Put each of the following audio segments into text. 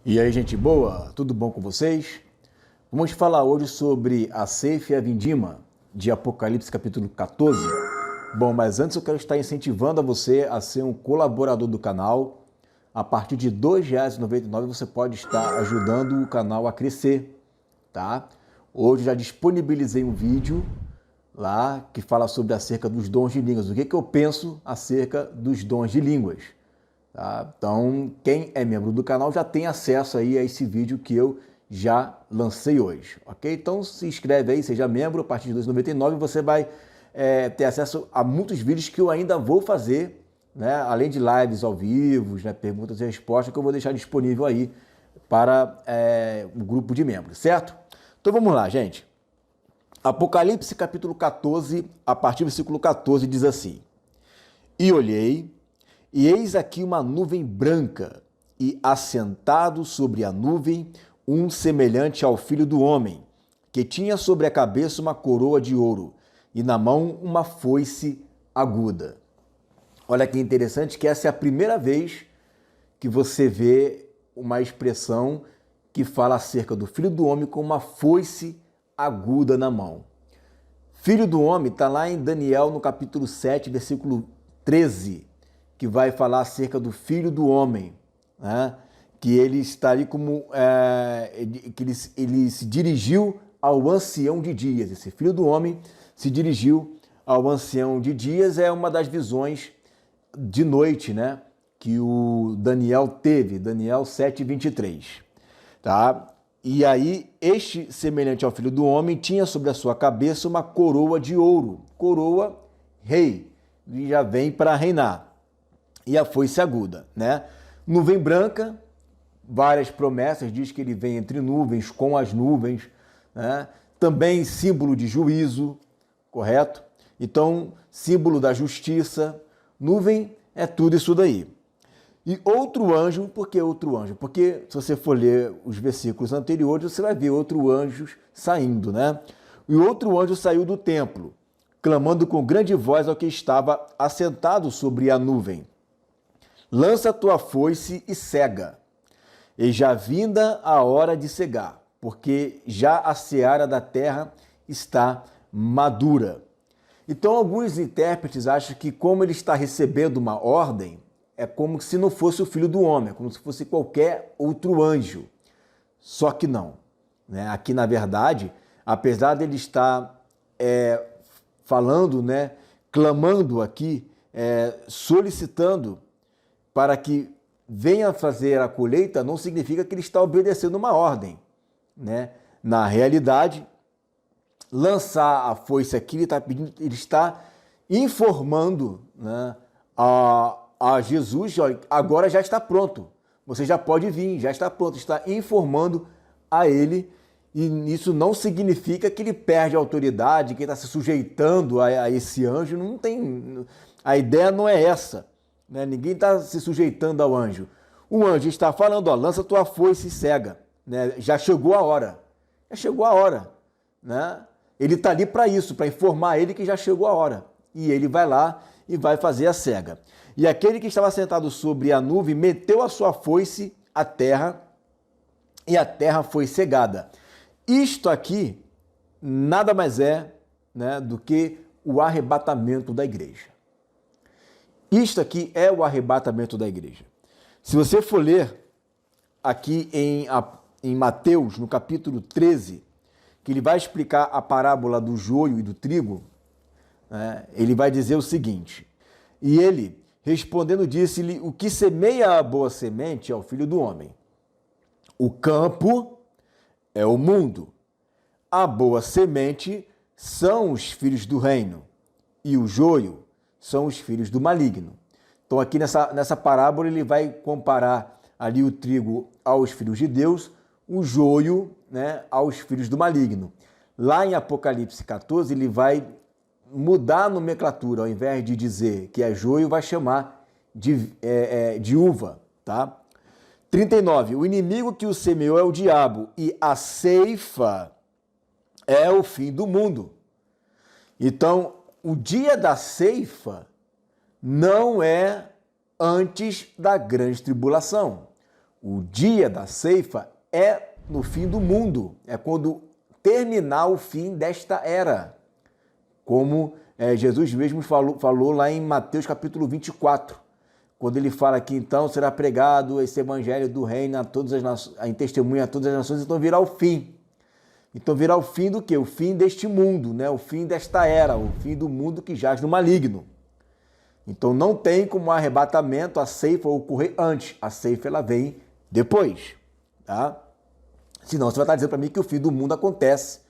E aí, gente boa, tudo bom com vocês? Vamos falar hoje sobre a ceifa e a vindima de Apocalipse capítulo 14. Bom, mas antes eu quero estar incentivando a você a ser um colaborador do canal. A partir de R$ 2,99 você pode estar ajudando o canal a crescer, tá? Hoje eu já disponibilizei um vídeo lá que fala sobre acerca dos dons de línguas. O que eu penso acerca dos dons de línguas. Tá? Então, quem é membro do canal já tem acesso aí a esse vídeo que eu já lancei hoje, ok? Então, se inscreve aí, seja membro, a partir de R$ 2,99 você vai ter acesso a muitos vídeos que eu ainda vou fazer, né? Além de lives ao vivo, né? Perguntas e respostas que eu vou deixar disponível aí para o grupo de membros, certo? Então, vamos lá, gente. Apocalipse capítulo 14, a partir do versículo 14, diz assim: E olhei, e eis aqui uma nuvem branca, e assentado sobre a nuvem, um semelhante ao Filho do Homem, que tinha sobre a cabeça uma coroa de ouro, e na mão uma foice aguda. Olha que interessante que essa é a primeira vez que você vê uma expressão que fala acerca do Filho do Homem com uma foice aguda na mão. Filho do Homem está lá em Daniel, no capítulo 7, versículo 13, que vai falar acerca do Filho do Homem, né? Que ele está ali como que ele se dirigiu ao ancião de dias. Esse Filho do Homem se dirigiu ao ancião de dias, é uma das visões de noite, né? Que o Daniel teve, Daniel 7:23, tá? E aí, este semelhante ao Filho do Homem tinha sobre a sua cabeça uma coroa de ouro, coroa rei, e já vem para reinar. E a foice aguda, né? Nuvem branca, várias promessas, diz que ele vem entre nuvens, com as nuvens, né? Também símbolo de juízo, correto? Então, símbolo da justiça, nuvem é tudo isso daí. E outro anjo, por que outro anjo? Porque se você for ler os versículos anteriores, você vai ver outro anjo saindo, né? E outro anjo saiu do templo, clamando com grande voz ao que estava assentado sobre a nuvem: Lança a tua foice e cega, e já vinda a hora de cegar, porque já a seara da terra está madura. Então, alguns intérpretes acham que, como ele está recebendo uma ordem, é como se não fosse o Filho do Homem, é como se fosse qualquer outro anjo. Só que não, né? Aqui, na verdade, apesar dele estar falando, né, clamando aqui, solicitando para que venha fazer a colheita, não significa que ele está obedecendo uma ordem, né? Na realidade, lançar a foice aqui, ele está informando, né, a Jesus: olha, agora já está pronto, você já pode vir, já está pronto, está informando a ele, e isso não significa que ele perde a autoridade, que ele está se sujeitando a esse anjo, não tem, a ideia não é essa, né? Ninguém está se sujeitando ao anjo. O anjo está falando: ó, lança tua foice e cega, né? Já chegou a hora, né? Ele está ali para isso, para informar ele que já chegou a hora, e ele vai lá e vai fazer a cega. E aquele que estava sentado sobre a nuvem meteu a sua foice à terra, e a terra foi cegada. Isto aqui nada mais é, né, do que o arrebatamento da igreja. Isto aqui é o arrebatamento da igreja. Se você for ler aqui em Mateus, no capítulo 13, que ele vai explicar a parábola do joio e do trigo, né, ele vai dizer o seguinte: E ele, respondendo, disse-lhe: O que semeia a boa semente é o Filho do Homem. O campo é o mundo. A boa semente são os filhos do reino, e o joio são os filhos do maligno. Então, aqui nessa parábola, ele vai comparar ali o trigo aos filhos de Deus, o joio, né, aos filhos do maligno. Lá em Apocalipse 14, ele vai mudar a nomenclatura, ao invés de dizer que é joio, vai chamar de uva, tá? 39. O inimigo que o semeou é o diabo, e a ceifa é o fim do mundo. Então, o dia da ceifa não é antes da grande tribulação. O dia da ceifa é no fim do mundo, é quando terminar o fim desta era, como Jesus mesmo falou lá em Mateus capítulo 24, quando ele fala que então será pregado esse evangelho do reino a todas as nações, em testemunha a todas as nações, então virá o fim. Então virá o fim do quê? O fim deste mundo, né? O fim desta era, o fim do mundo que jaz no maligno. Então não tem como o arrebatamento, a ceifa ocorrer antes. A ceifa ela vem depois, tá? Senão você vai estar dizendo para mim que o fim do mundo acontece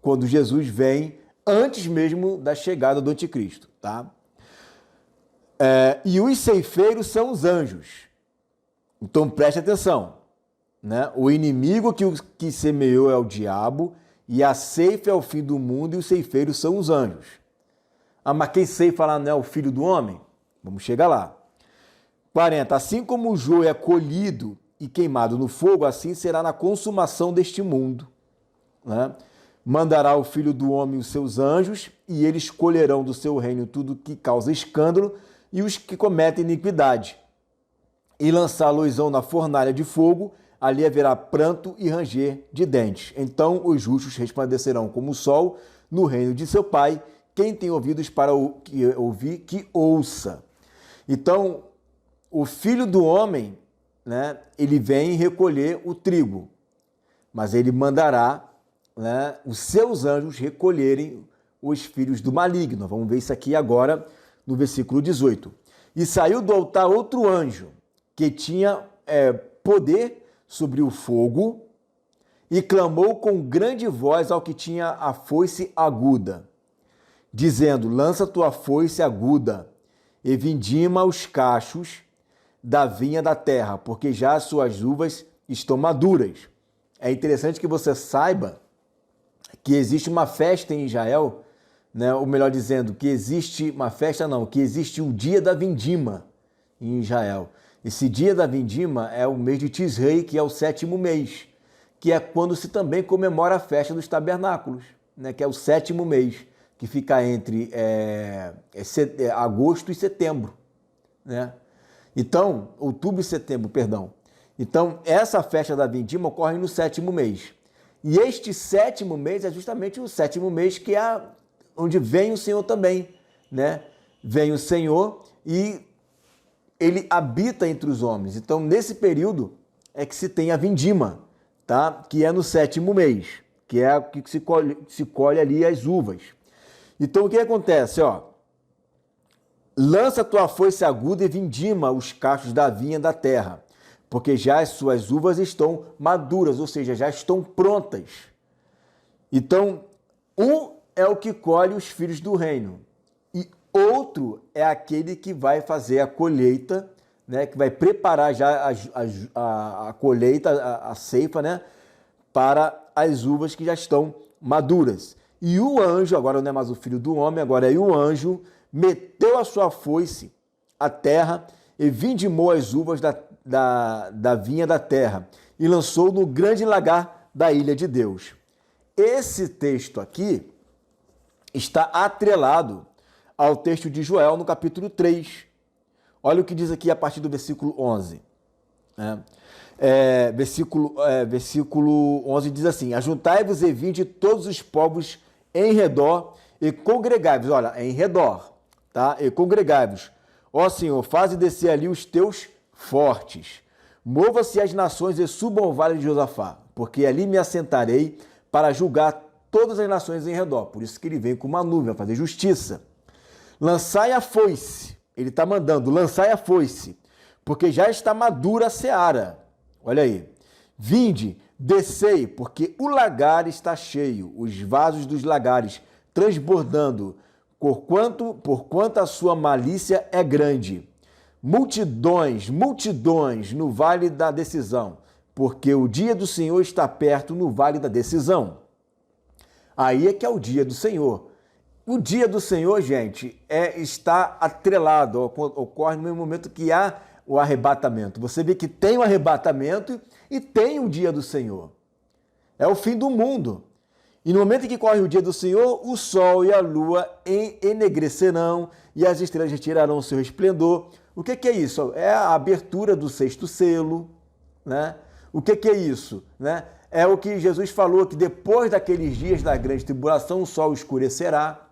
quando Jesus vem antes mesmo da chegada do anticristo, tá? E os ceifeiros são os anjos. Então preste atenção, né? O inimigo que semeou é o diabo e a ceifa é o fim do mundo e os ceifeiros são os anjos. Ah, mas quem ceifa lá não é o filho do homem? Vamos chegar lá. 40. Assim como o joio é colhido e queimado no fogo, assim será na consumação deste mundo, né? Mandará o Filho do Homem os seus anjos, e eles colherão do seu reino tudo que causa escândalo e os que cometem iniquidade. E lançá-los-ão na fornalha de fogo, ali haverá pranto e ranger de dentes. Então os justos resplandecerão como o sol no reino de seu Pai. Quem tem ouvidos para ouvir, que ouça. Então, o Filho do Homem, né, ele vem recolher o trigo, mas ele mandará, né, os seus anjos recolherem os filhos do maligno. Vamos ver isso aqui agora no versículo 18. E saiu do altar outro anjo, que tinha poder sobre o fogo, e clamou com grande voz ao que tinha a foice aguda, dizendo: lança tua foice aguda e vindima os cachos da vinha da terra, porque já as suas uvas estão maduras. É interessante que você saiba que existe uma festa em Israel, né? Ou melhor dizendo, que existe uma festa não, que existe o dia da vindima em Israel. Esse dia da vindima é o mês de Tisrei, que é o 7º mês, que é quando se também comemora a festa dos tabernáculos, né? Que é o 7º mês, que fica entre agosto e setembro, né? Então, outubro e setembro, perdão. Então, essa festa da vindima ocorre no 7º mês. E este 7º mês é justamente o 7º mês que é onde vem o Senhor também, né? Vem o Senhor e ele habita entre os homens. Então, nesse período é que se tem a vindima, tá? Que é no 7º mês, que é que se colhe ali as uvas. Então, o que acontece, ó? Lança tua foice aguda e vindima os cachos da vinha da terra, porque já as suas uvas estão maduras, ou seja, já estão prontas. Então, um é o que colhe os filhos do reino, e outro é aquele que vai fazer a colheita, né, que vai preparar já a colheita, a ceifa, né, para as uvas que já estão maduras. E o anjo, agora não é mais o filho do homem, agora é o anjo, meteu a sua foice à terra e vindimou as uvas da vinha da terra e lançou no grande lagar da ilha de Deus. Esse texto aqui está atrelado ao texto de Joel no capítulo 3. Olha o que diz aqui a partir do versículo 11. Versículo 11 diz assim: ajuntai-vos e vinde todos os povos em redor e congregai-vos. Olha, em redor, tá? E congregai-vos. Ó Senhor, faze descer ali os teus fortes. Mova-se as nações e subam ao vale de Josafá, porque ali me assentarei para julgar todas as nações em redor. Por isso que ele vem com uma nuvem, a fazer justiça. Lançai a foice. Ele está mandando, lançai a foice, porque já está madura a seara. Olha aí. Vinde, descei, porque o lagar está cheio, os vasos dos lagares transbordando, porquanto a sua malícia é grande. Multidões, multidões no vale da decisão, porque o dia do Senhor está perto no vale da decisão. Aí é que é o dia do Senhor. O dia do Senhor, gente, está atrelado, ocorre no mesmo momento que há o arrebatamento. Você vê que tem o arrebatamento e tem o dia do Senhor. É o fim do mundo. E no momento em que corre o dia do Senhor, o sol e a lua enegrecerão e as estrelas retirarão o seu resplendor. O que é isso? É a abertura do 6º selo, né? O que é isso, né? É o que Jesus falou, que depois daqueles dias da grande tribulação o sol escurecerá.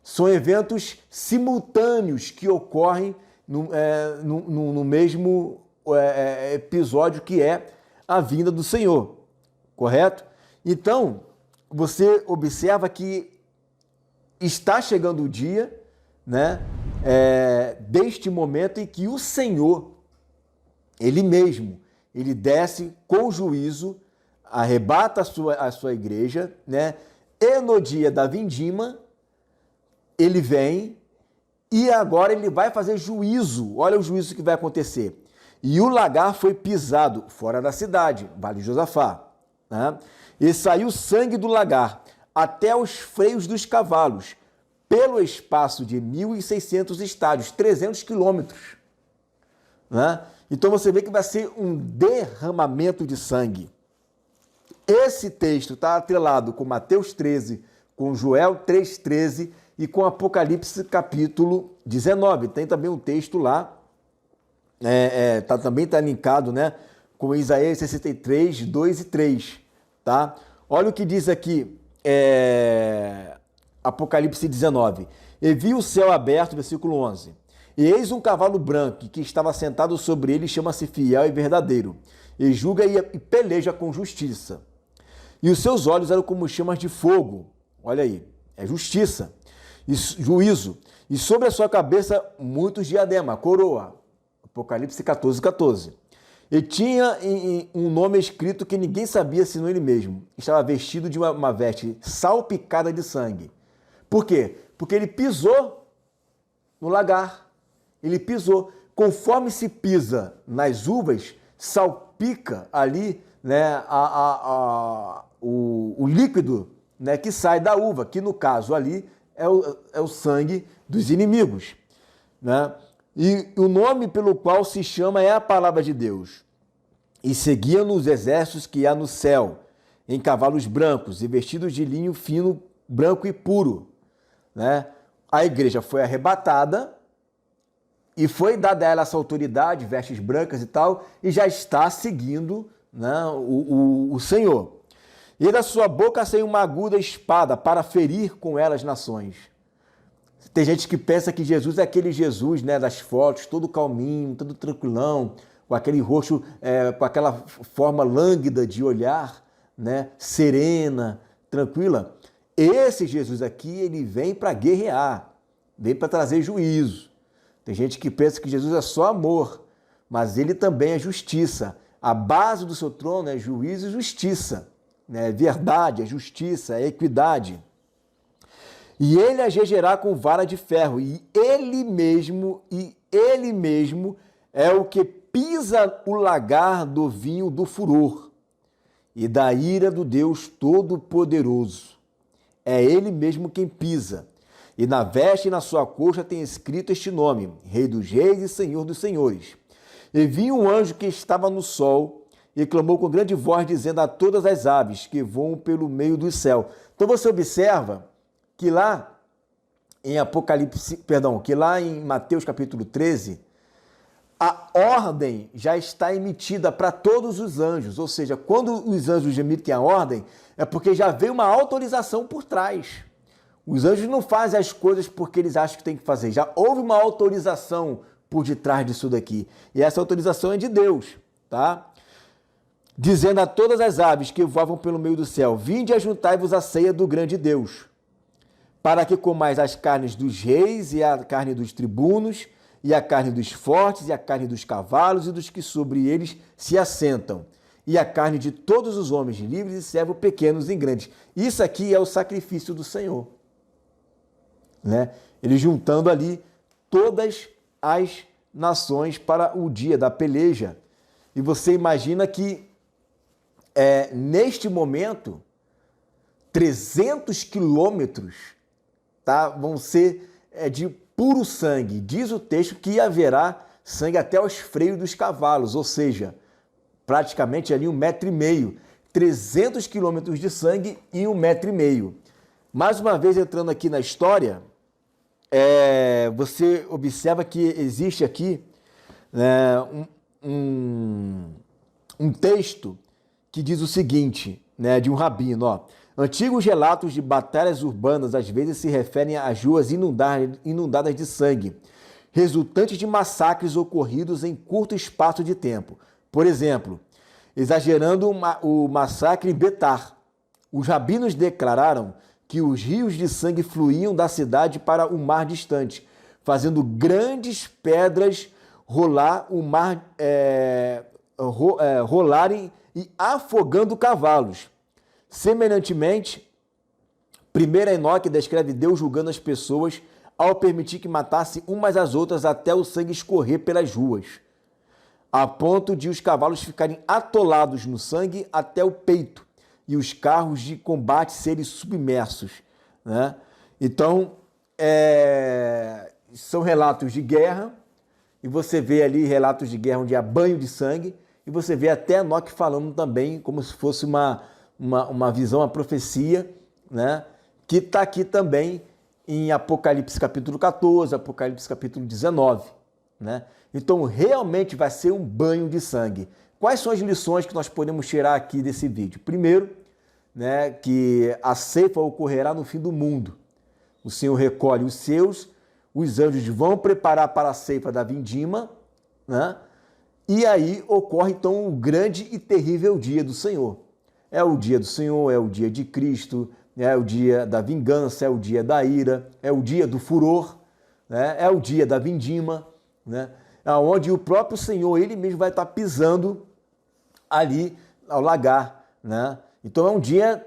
São eventos simultâneos que ocorrem no mesmo episódio, que é a vinda do Senhor, correto? Então, você observa que está chegando o dia, né, deste momento em que o Senhor, Ele mesmo, Ele desce com juízo, arrebata a sua igreja, né, e no dia da vindima, Ele vem e agora Ele vai fazer juízo. Olha o juízo que vai acontecer. E o lagar foi pisado fora da cidade, Vale de Josafá, né? E saiu sangue do lagar até os freios dos cavalos, pelo espaço de 1.600 estádios, 300 quilômetros, né? Então você vê que vai ser um derramamento de sangue. Esse texto está atrelado com Mateus 13, com Joel 3,13 e com Apocalipse capítulo 19. Tem também um texto lá, também está linkado, né, com Isaías 63, 2 e 3. Tá? Olha o que diz aqui, Apocalipse 19. E vi o céu aberto, versículo 11. E eis um cavalo branco, que estava sentado sobre ele, chama-se Fiel e Verdadeiro, e julga e peleja com justiça. E os seus olhos eram como chamas de fogo. Olha aí, é justiça e juízo. E sobre a sua cabeça muitos diadema, coroa. Apocalipse 14, 14. E tinha um nome escrito que ninguém sabia senão ele mesmo. Estava vestido de uma veste salpicada de sangue. Por quê? Porque ele pisou no lagar. Ele pisou. Conforme se pisa nas uvas, salpica ali, né, o líquido, né, que sai da uva, que no caso ali é o sangue dos inimigos, né? E o nome pelo qual se chama é a palavra de Deus. E seguiam os exércitos que há no céu, em cavalos brancos e vestidos de linho fino, branco e puro, né? A igreja foi arrebatada e foi dada a ela essa autoridade, vestes brancas e tal, e já está seguindo, né, o Senhor. E da sua boca saiu uma aguda espada para ferir com ela as nações. Tem gente que pensa que Jesus é aquele Jesus, né, das fotos, todo calminho, todo tranquilão, com aquele rosto, com aquela forma lânguida de olhar, né, serena, tranquila. Esse Jesus aqui, ele vem para guerrear, vem para trazer juízo. Tem gente que pensa que Jesus é só amor, mas ele também é justiça. A base do seu trono é juízo e justiça, né? Verdade, é justiça, é equidade. E ele a regerá com vara de ferro, e ele mesmo é o que pisa o lagar do vinho do furor e da ira do Deus Todo-Poderoso. É ele mesmo quem pisa. E na veste e na sua coxa tem escrito este nome: Rei dos Reis e Senhor dos Senhores. E vi um anjo que estava no sol e clamou com grande voz, dizendo a todas as aves que voam pelo meio do céu. Então você observa que lá em Mateus capítulo 13, a ordem já está emitida para todos os anjos. Ou seja, quando os anjos emitem a ordem, é porque já veio uma autorização por trás. Os anjos não fazem as coisas porque eles acham que tem que fazer. Já houve uma autorização por detrás disso daqui. E essa autorização é de Deus, tá? Dizendo a todas as aves que voavam pelo meio do céu: vinde e ajuntai-vos à ceia do grande Deus, para que comais as carnes dos reis e a carne dos tribunos, e a carne dos fortes, e a carne dos cavalos e dos que sobre eles se assentam, e a carne de todos os homens livres e servos, pequenos e grandes. Isso aqui é o sacrifício do Senhor, né? Ele juntando ali todas as nações para o dia da peleja. E você imagina que neste momento 300 quilômetros, tá, vão ser de puro sangue. Diz o texto que haverá sangue até os freios dos cavalos, ou seja, praticamente ali 1,5 metro. 300 quilômetros de sangue e 1,5 metro. Mais uma vez, entrando aqui na história, você observa que existe aqui um texto que diz o seguinte, né, de um rabino, ó. Antigos relatos de batalhas urbanas às vezes se referem às ruas inundadas de sangue, resultantes de massacres ocorridos em curto espaço de tempo. Por exemplo, exagerando o massacre em Betar, os rabinos declararam que os rios de sangue fluíam da cidade para o mar distante, fazendo grandes pedras rolarem e afogando cavalos. Semelhantemente, 1 Enoque descreve Deus julgando as pessoas ao permitir que matassem umas às outras até o sangue escorrer pelas ruas, a ponto de os cavalos ficarem atolados no sangue até o peito e os carros de combate serem submersos, né? Então, são relatos de guerra, e você vê ali relatos de guerra onde há banho de sangue, e você vê até Enoque falando também como se fosse uma visão, uma profecia, né? Que está aqui também em Apocalipse capítulo 14, Apocalipse capítulo 19, né? Então realmente vai ser um banho de sangue. Quais são as lições que nós podemos tirar aqui desse vídeo? Primeiro, né, que a ceifa ocorrerá no fim do mundo. O Senhor recolhe os seus, os anjos vão preparar para a ceifa da vindima, né? E aí ocorre então o grande e terrível dia do Senhor. É o dia do Senhor, é o dia de Cristo, é o dia da vingança, é o dia da ira, é o dia do furor, né? É o dia da vindima, né? Onde o próprio Senhor, ele mesmo vai estar pisando ali ao lagar, né? Então é um dia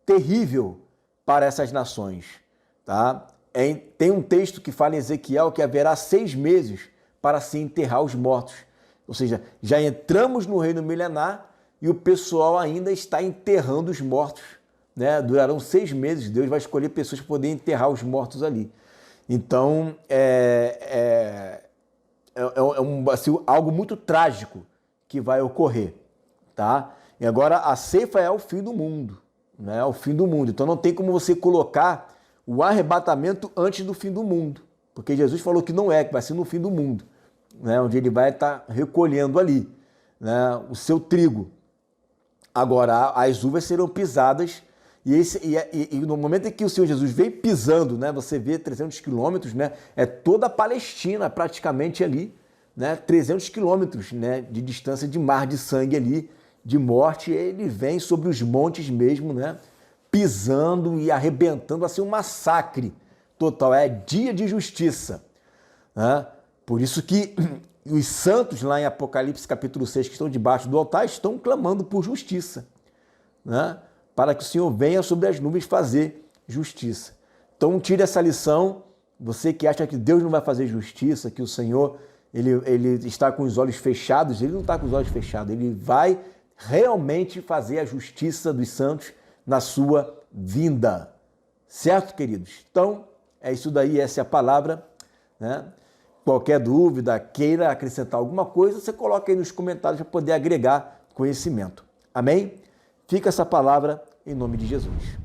terrível para essas nações, tá? Tem um texto que fala em Ezequiel que haverá 6 meses para se enterrar os mortos. Ou seja, já entramos no reino milenar e o pessoal ainda está enterrando os mortos, né? Durarão 6 meses, Deus vai escolher pessoas para poder enterrar os mortos ali. Então, assim, algo muito trágico que vai ocorrer, tá? E agora a ceifa é o fim do mundo, né? É o fim do mundo. Então não tem como você colocar o arrebatamento antes do fim do mundo, porque Jesus falou que não é, que vai ser no fim do mundo, né? Onde ele vai estar recolhendo ali, né, o seu trigo. Agora as uvas serão pisadas e no momento em que o Senhor Jesus vem pisando, né, você vê 300 quilômetros, né, é toda a Palestina praticamente ali, né, 300 quilômetros, né, de distância de mar de sangue ali, de morte, ele vem sobre os montes mesmo, né, pisando e arrebentando, assim, um massacre total, é dia de justiça, né? Por isso que os santos lá em Apocalipse capítulo 6, que estão debaixo do altar, estão clamando por justiça, né? Para que o Senhor venha sobre as nuvens fazer justiça. Então tire essa lição, você que acha que Deus não vai fazer justiça, que o Senhor ele está com os olhos fechados, ele não está com os olhos fechados, ele vai realmente fazer a justiça dos santos na sua vinda. Certo, queridos? Então, é isso daí, essa é a palavra, né? Qualquer dúvida, queira acrescentar alguma coisa, você coloca aí nos comentários para poder agregar conhecimento. Amém? Fica essa palavra em nome de Jesus.